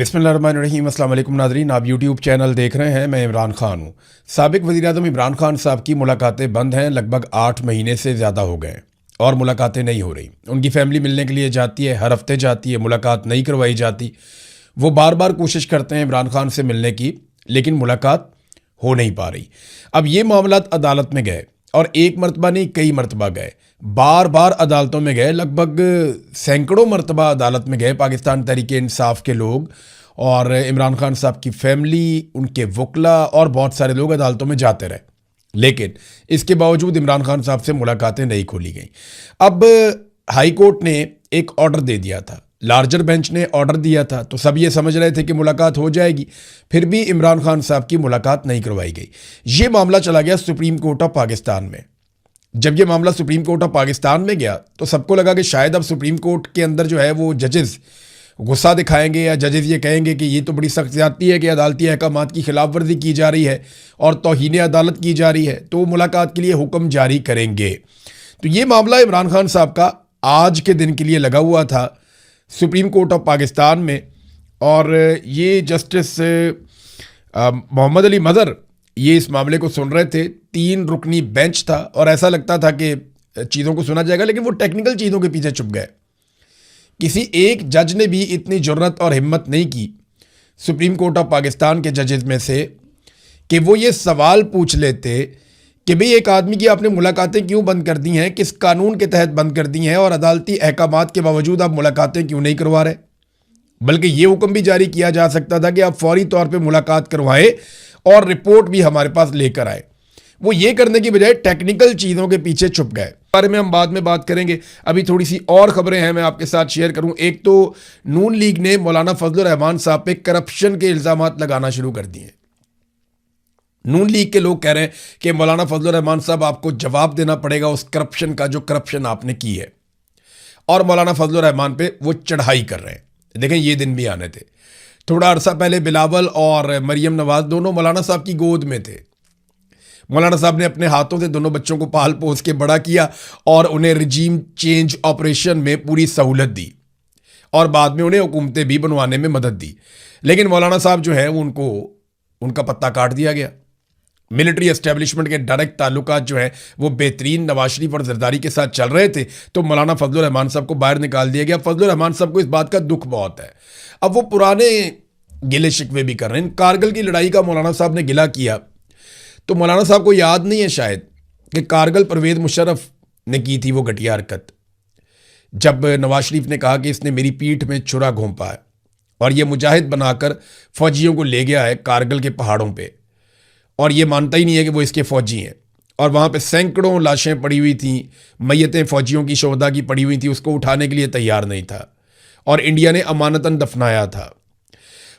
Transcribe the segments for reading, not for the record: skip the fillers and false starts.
बिस्मिल्लाहिर्रहमानिर्रहीम। अस्सलाम वालेकुम नाज़रीन, आप यूट्यूब चैनल देख रहे हैं। मैं इमरान खान हूँ। साबिक़ वज़ीर-ए-आज़म इमरान खान साहब की मुलाकातें बंद हैं, लगभग 8 महीने से ज़्यादा हो गए और मुलाकातें नहीं हो रही। उनकी फ़ैमिली मिलने के लिए जाती है, हर हफ्ते जाती है, मुलाकात नहीं करवाई जाती। वो बार बार कोशिश करते हैं इमरान खान से मिलने की, लेकिन मुलाकात हो नहीं पा रही। अब ये मामलात अदालत में गए और एक मरतबा नहीं, कई मरतबा गए, बार बार अदालतों में गए, लगभग सैकड़ों मरतबा अदालत में गए पाकिस्तान तहरीक-ए-इंसाफ के लोग और इमरान खान साहब की फैमिली, उनके वकला और बहुत सारे लोग अदालतों में जाते रहे, लेकिन इसके बावजूद इमरान खान साहब से मुलाकातें नहीं खोली गई। अब हाई कोर्ट ने एक ऑर्डर दे दिया था, लार्जर बेंच ने ऑर्डर दिया था, तो सब ये समझ रहे थे कि मुलाकात हो जाएगी, फिर भी इमरान खान साहब की मुलाकात नहीं करवाई गई। ये मामला चला गया सुप्रीम कोर्ट ऑफ पाकिस्तान में। जब ये मामला सुप्रीम कोर्ट ऑफ पाकिस्तान में गया तो सबको लगा कि शायद अब सुप्रीम कोर्ट के अंदर जो है वो जजेस गुस्सा दिखाएंगे या जजेस ये कहेंगे कि ये तो बड़ी सख्त ज़्यादती है कि अदालती अहकामात की खिलाफ वर्जी की जा रही है और तौहीन अदालत की जा रही है, तो वो मुलाकात के लिए हुक्म जारी करेंगे। तो ये मामला इमरान खान साहब का आज के दिन के लिए लगा हुआ था सुप्रीम कोर्ट ऑफ पाकिस्तान में, और ये जस्टिस मोहम्मद अली मदर ये इस मामले को सुन रहे थे। 3 रुकनी बेंच था और ऐसा लगता था कि चीज़ों को सुना जाएगा, लेकिन वो टेक्निकल चीज़ों के पीछे छुप गए। किसी एक जज ने भी इतनी जुर्रत और हिम्मत नहीं की सुप्रीम कोर्ट ऑफ पाकिस्तान के जजेस में से कि वो ये सवाल पूछ लेते कि भाई एक आदमी की आपने मुलाकातें क्यों बंद कर दी हैं, किस कानून के तहत बंद कर दी हैं, और अदालती अहकामात के बावजूद आप मुलाकातें क्यों नहीं करवा रहे। बल्कि ये हुक्म भी जारी किया जा सकता था कि आप फौरी तौर पे मुलाकात करवाएं और रिपोर्ट भी हमारे पास लेकर आए। वो ये करने की बजाय टेक्निकल चीज़ों के पीछे छुप गए। बारे में हम बाद में बात करेंगे। अभी थोड़ी सी और खबरें हैं, मैं आपके साथ शेयर करूं। एक तो नून लीग ने मौलाना फजलुर रहमान साहब पे करप्शन के इल्ज़ामात लगाना शुरू कर दिए। नून लीग के लोग कह रहे हैं कि मौलाना फजलुर रहमान साहब आपको जवाब देना पड़ेगा उस करप्शन का जो करप्शन आपने की है, और मौलाना फजलुर रहमान पे वो चढ़ाई कर रहे हैं। देखें, ये दिन भी आने थे। थोड़ा अरसा पहले बिलावल और मरियम नवाज दोनों मौलाना साहब की गोद में थे। मौलाना साहब ने अपने हाथों से दोनों बच्चों को पाल पोस के बड़ा किया और उन्हें रिजीम चेंज ऑपरेशन में पूरी सहूलत दी और बाद में उन्हें हुकूमतें भी बनवाने में मदद दी। लेकिन मौलाना साहब जो है उनको उनका पत्ता काट दिया गया। मिलिट्री एस्टेब्लिशमेंट के डायरेक्ट ताल्लुकात जो है वो बेहतरीन नवाज शरीफ और जरदारी के साथ चल रहे थे, तो मौलाना फजलुर रहमान साहब को बाहर निकाल दिया गया। फजलुर रहमान साहब को इस बात का दुख बहुत है। अब वो पुराने गिले शिकवे भी कर रहे हैं। कारगिल की लड़ाई का मौलाना साहब ने गिला किया, तो मौलाना साहब को याद नहीं है शायद कि कारगिल परवेज़ मुशर्रफ ने की थी वो घटिया हरकत, जब नवाज शरीफ ने कहा कि इसने मेरी पीठ में छुरा घोंपा है और ये मुजाहिद बनाकर फौजियों को ले गया है कारगिल के पहाड़ों पे, और ये मानता ही नहीं है कि वो इसके फौजी हैं। और वहाँ पे सैकड़ों लाशें पड़ी हुई थीं, मैयतें फौजियों की शोहदा की पड़ी हुई थी, उसको उठाने के लिए तैयार नहीं था और इंडिया ने अमानतन दफनाया था।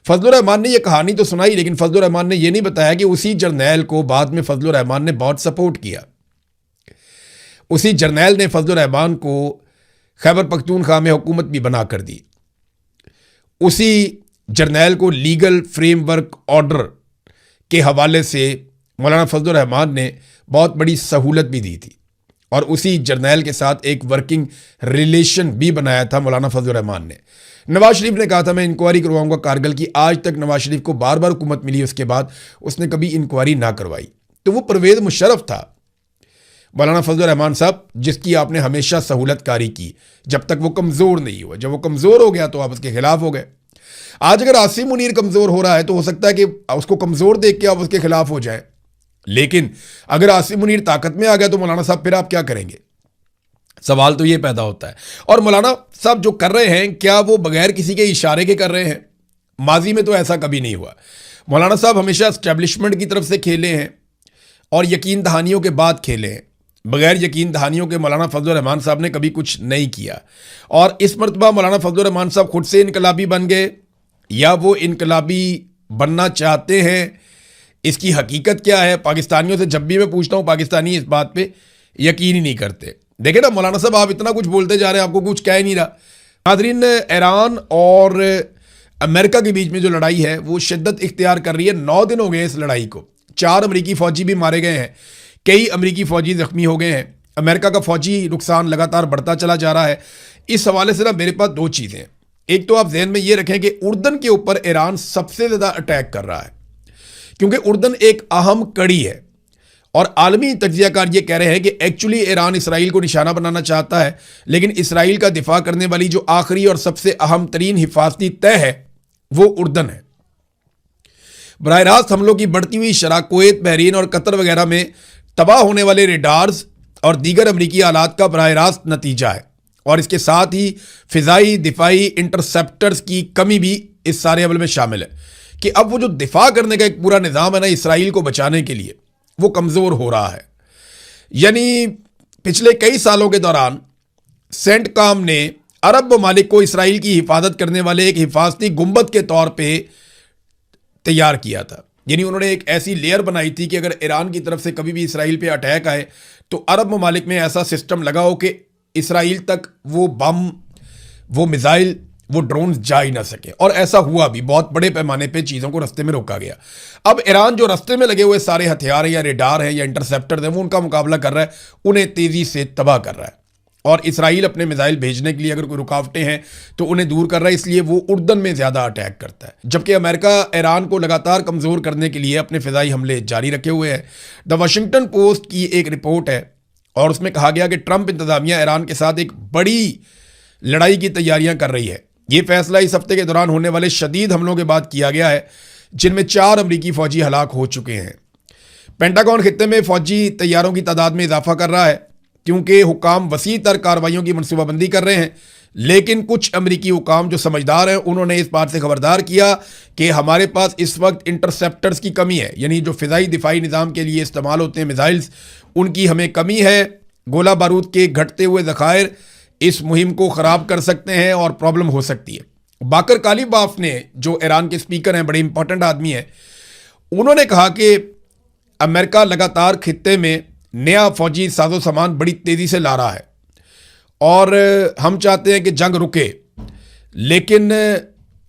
फजलुर रहमान ने यह कहानी तो सुनाई, लेकिन फजलुर रहमान ने यह नहीं बताया कि उसी जर्नैल को बाद में फजलुर रहमान ने बहुत सपोर्ट किया। उसी जर्नैल ने फजलुर रहमान को खैबर पख्तूनख्वा में हुकूमत भी बना कर दी। उसी जर्नैल को लीगल फ्रेमवर्क ऑर्डर के हवाले से मौलाना फजलुर रहमान ने बहुत बड़ी सहूलत भी दी थी, और उसी जर्नैल के साथ एक वर्किंग रिलेशन भी बनाया था मौलाना फजलुर रहमान ने। नवाज शरीफ ने कहा था मैं इंक्वायरी करवाऊंगा कारगिल की। आज तक नवाज शरीफ को बार बार हुकूमत मिली, उसके बाद उसने कभी इंक्वायरी ना करवाई। तो वो परवेज़ मुशर्रफ था मौलाना फजलुर रहमान साहब, जिसकी आपने हमेशा सहूलतकारी की जब तक वो कमज़ोर नहीं हुआ। जब वो कमज़ोर हो गया तो आप उसके खिलाफ हो गए। आज अगर आसिम मुनीर कमज़ोर हो रहा है तो हो सकता है कि उसको कमज़ोर देख के आप उसके खिलाफ हो जाए, लेकिन अगर आसिम मुनीर ताकत में आ गया तो मौलाना साहब फिर आप क्या करेंगे? सवाल तो ये पैदा होता है। और मौलाना साहब जो कर रहे हैं, क्या वो बगैर किसी के इशारे के कर रहे हैं? माजी में तो ऐसा कभी नहीं हुआ। मौलाना साहब हमेशा एस्टेब्लिशमेंट की तरफ से खेले हैं और यकीन दहानियों के बाद खेले हैं। बगैर यकीन दहानियों के मौलाना फजलुर रहमान साहब ने कभी कुछ नहीं किया। और इस मरतबा मौलाना फजलुर रहमान साहब खुद से इनकलाबी बन गए या वो इनकलाबी बनना चाहते हैं, इसकी हकीकत क्या है? पाकिस्तानियों से जब भी मैं पूछता हूँ, पाकिस्तानी इस बात पे यकीन ही नहीं करते। देखे ना मौलाना साहब, आप इतना कुछ बोलते जा रहे हैं, आपको कुछ कह ही नहीं रहा। नाज़रीन, ईरान और अमेरिका के बीच में जो लड़ाई है वो शिद्दत इख्तियार कर रही है। 9 दिन हो गए इस लड़ाई को। 4 अमरीकी फ़ौजी भी मारे गए हैं, कई अमरीकी फ़ौजी ज़ख्मी हो गए हैं। अमेरिका का फ़ौजी नुकसान लगातार बढ़ता चला जा रहा है। इस हवाले से ना मेरे पास 2 चीज़ें हैं। एक तो आप ध्यान में ये रखें कि उर्दन के ऊपर ईरान सबसे ज़्यादा अटैक कर रहा है, क्योंकि उर्दन एक अहम कड़ी है। और आलमी तज्जियाकार ये कह रहे हैं कि एक्चुअली ईरान इसराइल को निशाना बनाना चाहता है, लेकिन इसराइल का दिफा करने वाली जो आखिरी और सबसे अहम तरीन हिफाजती तय है वो उर्दन है। बराह रास्त हमलों की बढ़ती हुई शरह कुवैत, बहरीन और कतर वगैरह में तबाह होने वाले रेडार्स और दीगर अमरीकी आलात का बराह रास्त नतीजा है। और इसके साथ ही फ़िज़ाई दिफाई इंटरसेप्टर्स की कमी भी इस सारे अमल में शामिल है कि अब वो जो दिफा करने का एक पूरा निज़ाम है ना इसराइल को बचाने के लिए, वो कमज़ोर हो रहा है। यानी पिछले कई सालों के दौरान सेंटकॉम ने अरब ममालिक को इसराइल की हिफाजत करने वाले एक हिफाजती गुंबद के तौर पे तैयार किया था। यानी उन्होंने एक ऐसी लेयर बनाई थी कि अगर ईरान की तरफ से कभी भी इसराइल पे अटैक आए तो अरब ममालिक में ऐसा सिस्टम लगा हो कि इसराइल तक वो बम, वो मिसाइल, वो ड्रोन जा ही ना सके। और ऐसा हुआ भी, बहुत बड़े पैमाने पे चीज़ों को रास्ते में रोका गया। अब ईरान जो रास्ते में लगे हुए सारे हथियार हैं या रेडार हैं या इंटरसेप्टर हैं, वो उनका मुकाबला कर रहा है, उन्हें तेज़ी से तबाह कर रहा है। और इसराइल अपने मिसाइल भेजने के लिए अगर कोई रुकावटें हैं तो उन्हें दूर कर रहा है, इसलिए वो उर्दन में ज़्यादा अटैक करता है। जबकि अमेरिका ईरान को लगातार कमज़ोर करने के लिए अपने फ़िज़ाई हमले जारी रखे हुए है। द वाशिंगटन पोस्ट की एक रिपोर्ट है और उसमें कहा गया कि ट्रंप इंतज़ामिया ईरान के साथ एक बड़ी लड़ाई की तैयारियां कर रही है। ये फैसला इस हफ्ते के दौरान होने वाले शदीद हमलों के बाद किया गया है, जिनमें 4 अमरीकी फ़ौजी हलाक हो चुके हैं। पेंटागन खित्ते में फ़ौजी तैयारों की तादाद में इजाफा कर रहा है, क्योंकि हुकाम वसी तर कार्रवाइयों की मनसूबाबंदी कर रहे हैं। लेकिन कुछ अमरीकी हुकाम जो समझदार हैं, उन्होंने इस बात से खबरदार किया कि हमारे पास इस वक्त इंटरसेप्टर्स की कमी है, यानी जो फ़िज़ाई दिफाई निज़ाम के लिए इस्तेमाल होते हैं मिसाइल्स, उनकी हमें कमी है। गोला बारूद के घटते हुए ज़खायर इस मुहिम को ख़राब कर सकते हैं और प्रॉब्लम हो सकती है। बाकर कालीबाफ ने, जो ईरान के स्पीकर हैं, बड़े इंपॉर्टेंट आदमी हैं, उन्होंने कहा कि अमेरिका लगातार खित्ते में नया फौजी साजो सामान बड़ी तेज़ी से ला रहा है और हम चाहते हैं कि जंग रुके, लेकिन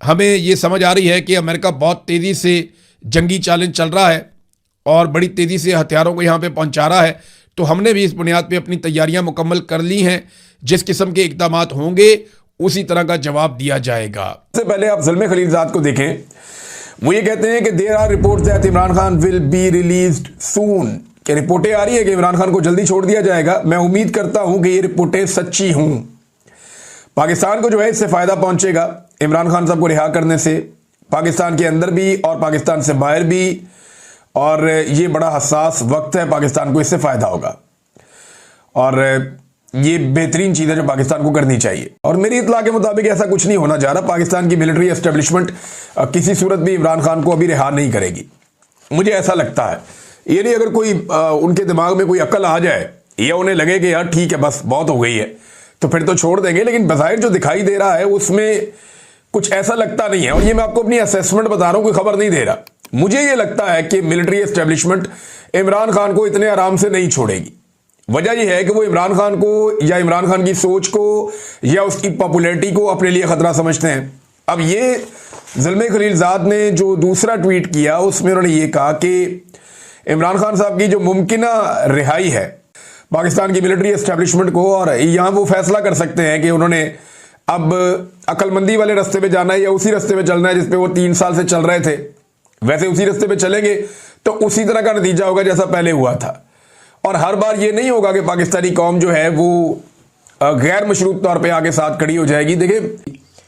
हमें ये समझ आ रही है कि अमेरिका बहुत तेज़ी से जंगी चालें चल रहा है और बड़ी तेज़ी से हथियारों को यहाँ पे पहुँचा रहा है। तो हमने भी इस बुनियाद पे अपनी तैयारियां मुकम्मल कर ली हैं। जिस किस्म के इक़दामात होंगे उसी तरह का जवाब दिया जाएगा। सबसे पहले आप ज़ल्मे खलीलज़ाद को देखें, वो ये कहते हैं कि there are reports that Imran Khan will be released soon, कि रिपोर्टें आ रही है कि इमरान खान को जल्दी छोड़ दिया जाएगा। मैं उम्मीद करता हूं कि ये रिपोर्टें सच्ची हूं। पाकिस्तान को जो है इससे फ़ायदा पहुंचेगा इमरान खान साहब को रिहा करने से, पाकिस्तान के अंदर भी और पाकिस्तान से बाहर भी। और ये बड़ा हसास वक्त है, पाकिस्तान को इससे फ़ायदा होगा और ये बेहतरीन चीज़ है जो पाकिस्तान को करनी चाहिए। और मेरी इत्तला के मुताबिक ऐसा कुछ नहीं होना जा रहा। पाकिस्तान की मिलिट्री एस्टेब्लिशमेंट किसी सूरत भी इमरान खान को अभी रिहा नहीं करेगी, मुझे ऐसा लगता है। ये नहीं अगर कोई उनके दिमाग में कोई अक्ल आ जाए या उन्हें लगे कि यार ठीक है बस बहुत हो गई है, तो फिर तो छोड़ देंगे। लेकिन बज़ाहिर जो दिखाई दे रहा है उसमें कुछ ऐसा लगता नहीं है। और ये मैं आपको अपनी असेसमेंट बता रहा हूँ, कोई खबर नहीं दे रहा। मुझे ये लगता है कि मिलिट्री एस्टेब्लिशमेंट इमरान खान को इतने आराम से नहीं छोड़ेगी। वजह यह है कि वो इमरान खान को या इमरान खान की सोच को या उसकी पॉपुलैरिटी को अपने लिए खतरा समझते हैं। अब ये ज़ल्मे खलीलज़ाद ने जो दूसरा ट्वीट किया उसमें उन्होंने ये कहा कि इमरान खान साहब की जो मुमकिना रिहाई है पाकिस्तान की मिलिट्री एस्टेब्लिशमेंट को, और यहां वो फैसला कर सकते हैं कि उन्होंने अब अक्लमंदी वाले रास्ते पे जाना है या उसी रास्ते पे चलना है जिसपे वो 3 साल से चल रहे थे। वैसे उसी रास्ते पे चलेंगे तो उसी तरह का नतीजा होगा जैसा पहले हुआ था। और हर बार ये नहीं होगा कि पाकिस्तानी कौम जो है वो गैर मशरूत तौर पे आगे साथ खड़ी हो जाएगी। देखिए,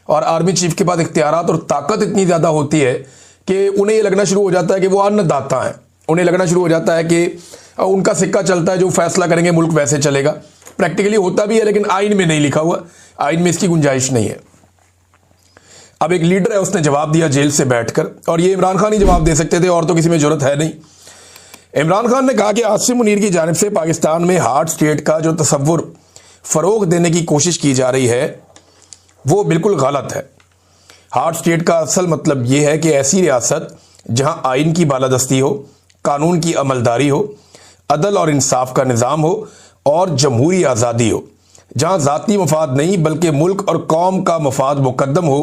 और आर्मी चीफ के पास इख्तियारात और ताकत इतनी ज़्यादा होती है कि उन्हें ये लगना शुरू हो जाता है कि वो अन्नदाता है। उन्हें लगना शुरू हो जाता है कि उनका सिक्का चलता है, जो फैसला करेंगे मुल्क वैसे चलेगा। प्रैक्टिकली होता भी है, लेकिन आइन में नहीं लिखा हुआ, आइन में इसकी गुंजाइश नहीं है। अब एक लीडर है, उसने जवाब दिया जेल से बैठकर, और ये इमरान खान ही जवाब दे सकते थे और तो किसी में जरूरत है नहीं। इमरान खान ने कहा कि आसिम मुनीर की जानिब से पाकिस्तान में हार्ड स्टेट का जो तसव्वुर फ़रोग देने की कोशिश की जा रही है वो बिल्कुल गलत है। हार्ड स्टेट का असल मतलब ये है कि ऐसी रियासत जहां आइन की बालादस्ती हो, कानून की अमलदारी हो, अदल और इंसाफ का निज़ाम हो और जमहूरी आज़ादी हो, जहां ज़ाती मफाद नहीं बल्कि मुल्क और कौम का मफाद मुकद्दम हो,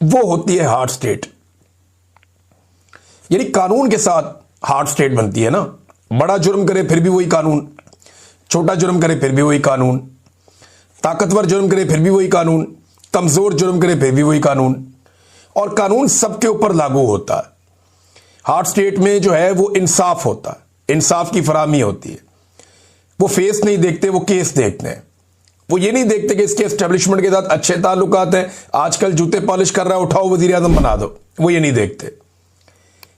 वो होती है हार्ड स्टेट। यानी कानून के साथ हार्ड स्टेट बनती है ना। बड़ा जुर्म करे फिर भी वही कानून, छोटा जुर्म करे फिर भी वही कानून, ताकतवर जुर्म करे फिर भी वही कानून, कमजोर जुर्म करे फिर भी वही कानून, और कानून सबके ऊपर लागू होता है। हार्ड स्टेट में जो है वो इंसाफ होता है, इंसाफ की फराहमी होती है। वो फेस नहीं देखते, वो केस देखते हैं। वो ये नहीं देखते कि इसके एस्टेब्लिशमेंट के साथ अच्छे ताल्लुकात हैं, आजकल जूते पॉलिश कर रहा है, उठाओ वजीर आजम बना दो। वो ये नहीं देखते।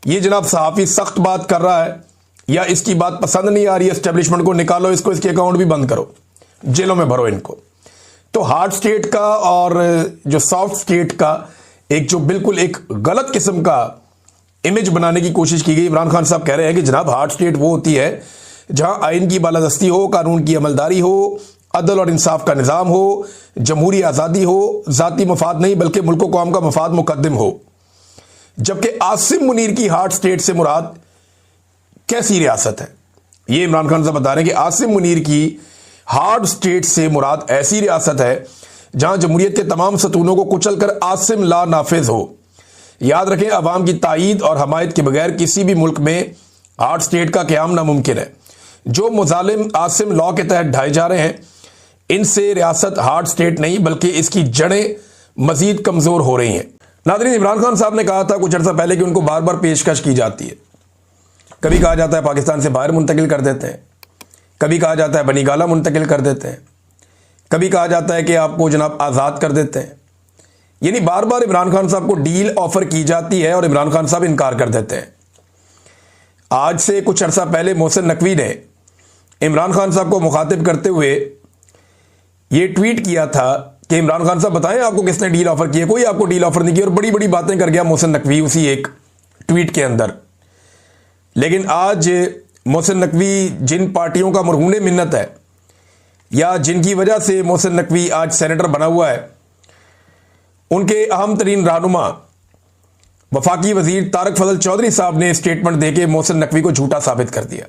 ये जनाब सहाफी सख्त बात कर रहा है या इसकी बात पसंद नहीं आ रही है एस्टेब्लिशमेंट को, निकालो इसको, इसके अकाउंट भी बंद करो, जेलों में भरो इनको। तो हार्ड स्टेट का और जो सॉफ्ट स्टेट का एक जो बिल्कुल एक गलत किस्म का इमेज बनाने की कोशिश की गई। इमरान खान साहब कह रहे हैं कि जनाब हार्ड स्टेट वो होती है जहां आइन की बालादस्ती हो, कानून की अमलदारी हो, अदल और इंसाफ का निज़ाम हो, जमहूरी आज़ादी हो, ज़ाती मफाद नहीं बल्कि मुल्क कौम का मफाद मुकद्दम हो। जबकि आसिम मुनीर की हार्ड स्टेट से मुराद कैसी रियासत है? ये इमरान खान साहब बता रहे हैं कि आसिम मुनीर की हार्ड स्टेट से मुराद ऐसी रियासत है जहां जमहूरियत के तमाम सतूनों को कुचल कर आसिम ला नाफिज हो। याद रखें, अवाम की ताईद और हमायत के बगैर किसी भी मुल्क में हार्ड स्टेट का क़याम नामुमकिन है। जो मुजालिम आसिम लॉ के तहत ढाए जा रहे हैं, इनसे रियासत हार्ड स्टेट नहीं बल्कि इसकी जड़ें मजीद कमजोर हो रही हैं। नाज़रीन, इमरान खान साहब ने कहा था कुछ अर्सा पहले कि उनको बार बार पेशकश की जाती है। कभी कहा जाता है पाकिस्तान से बाहर मुंतकिल कर देते हैं, कभी कहा जाता है बनीगाला मुंतकिल कर देते हैं, कभी कहा जाता है कि आपको जनाब आज़ाद कर देते हैं। यानी बार बार इमरान खान साहब को डील ऑफर की जाती है और इमरान खान साहब इनकार कर देते हैं। आज से कुछ अर्सा पहले मोहसिन नकवी ने इमरान खान साहब को मुखातिब करते हुए ये ट्वीट किया था कि इमरान खान साहब बताएं आपको किसने डील ऑफर की है। कोई आपको डील ऑफर नहीं की, और बड़ी बड़ी बातें कर गया मोहसिन नकवी उसी एक ट्वीट के अंदर। लेकिन आज मोहसिन नकवी जिन पार्टियों का मरहून मिन्नत है या जिनकी वजह से मोहसिन नकवी आज सेनेटर बना हुआ है, उनके अहम तरीन रहनुमा वफाकी वजीर तारक फजल चौधरी साहब ने स्टेटमेंट देके मोहसिन नकवी को झूठा साबित कर दिया।